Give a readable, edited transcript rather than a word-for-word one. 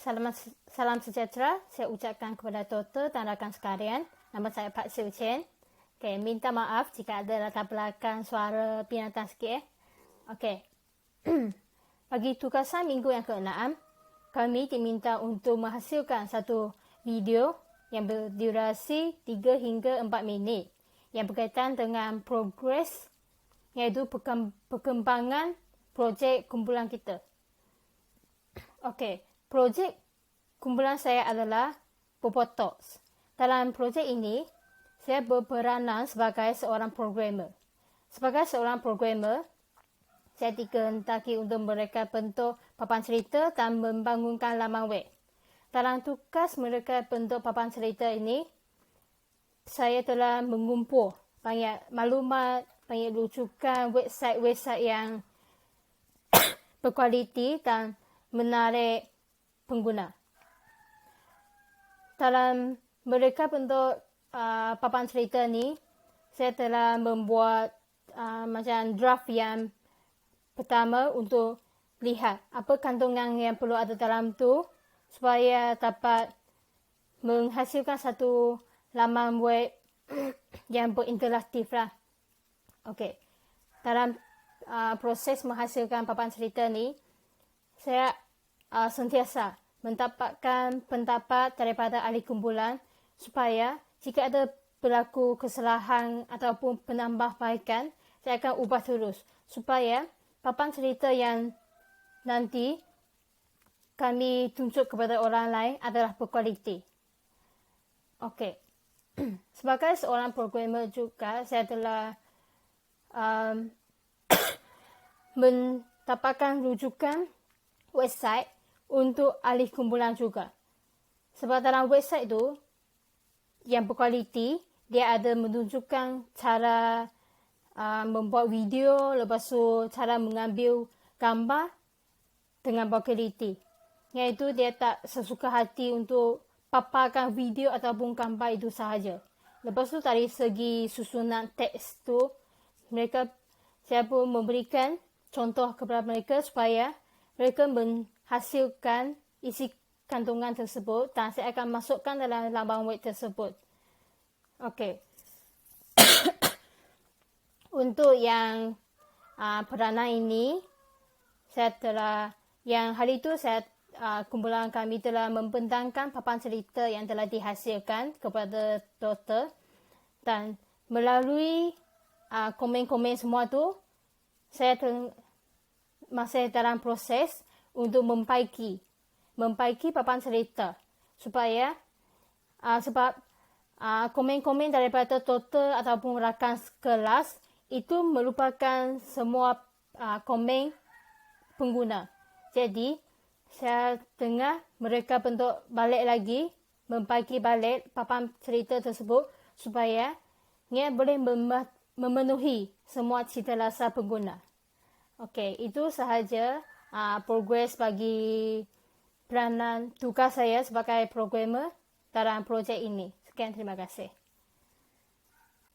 Salam sejahtera. Saya ucapkan kepada Toto dan rakan sekalian. Nama saya Pak Siu Chen. Okay, minta maaf jika ada latar belakang suara binatang sikit. Okay. Bagi tugasan minggu yang ke-6, kami diminta untuk menghasilkan satu video yang berdurasi 3 hingga 4 minit yang berkaitan dengan progres, iaitu perkembangan projek kumpulan kita. Okey, projek kumpulan saya adalah Bobo Talks. Dalam projek ini, saya berperanan sebagai seorang programmer. Sebagai seorang programmer, saya dikehendaki untuk mereka bentuk papan cerita dan membangunkan laman web. Dalam tugas mereka bentuk papan cerita ini, saya telah mengumpul banyak maklumat, banyak rujukan website-website yang berkualiti dan menarik pengguna. Dalam mereka bentuk papan cerita ni, saya telah membuat macam draft yang pertama untuk lihat apa kandungan yang perlu ada dalam tu supaya dapat menghasilkan satu laman web yang berinteraktif lah. Okey. Dalam proses menghasilkan papan cerita ni, saya sentiasa mendapatkan pendapat daripada ahli kumpulan supaya jika ada berlaku kesalahan ataupun penambahbaikan, saya akan ubah terus supaya papan cerita yang nanti kami tunjuk kepada orang lain adalah berkualiti. Okey. Sebagai seorang programmer juga, saya telah mendapatkan rujukan website untuk ahli kumpulan juga. Sebab dalam website tu yang berkualiti, dia ada menunjukkan cara membuat video, lepas tu cara mengambil gambar dengan berkualiti. Iaitu dia tak sesuka hati untuk paparkan video ataupun gambar itu sahaja. Lepas tu dari segi susunan teks tu, saya pun memberikan contoh kepada mereka supaya mereka menghasilkan isi kandungan tersebut dan saya akan masukkan dalam laman web tersebut. Okey. Untuk yang peranan ini, hari itu kumpulan kami telah membentangkan papan cerita yang telah dihasilkan kepada doktor dan melalui komen-komen semua tu, saya masih dalam proses untuk membaiki papan cerita supaya sebab komen-komen daripada doktor ataupun rakan kelas itu merupakan semua komen pengguna. Jadi saya dengar mereka bentuk balik lagi, membaiki balik papan cerita tersebut supaya ia boleh memenuhi semua cita rasa pengguna. Okey, itu sahaja progres bagi peranan tugas saya sebagai programmer dalam projek ini. Sekian, terima kasih.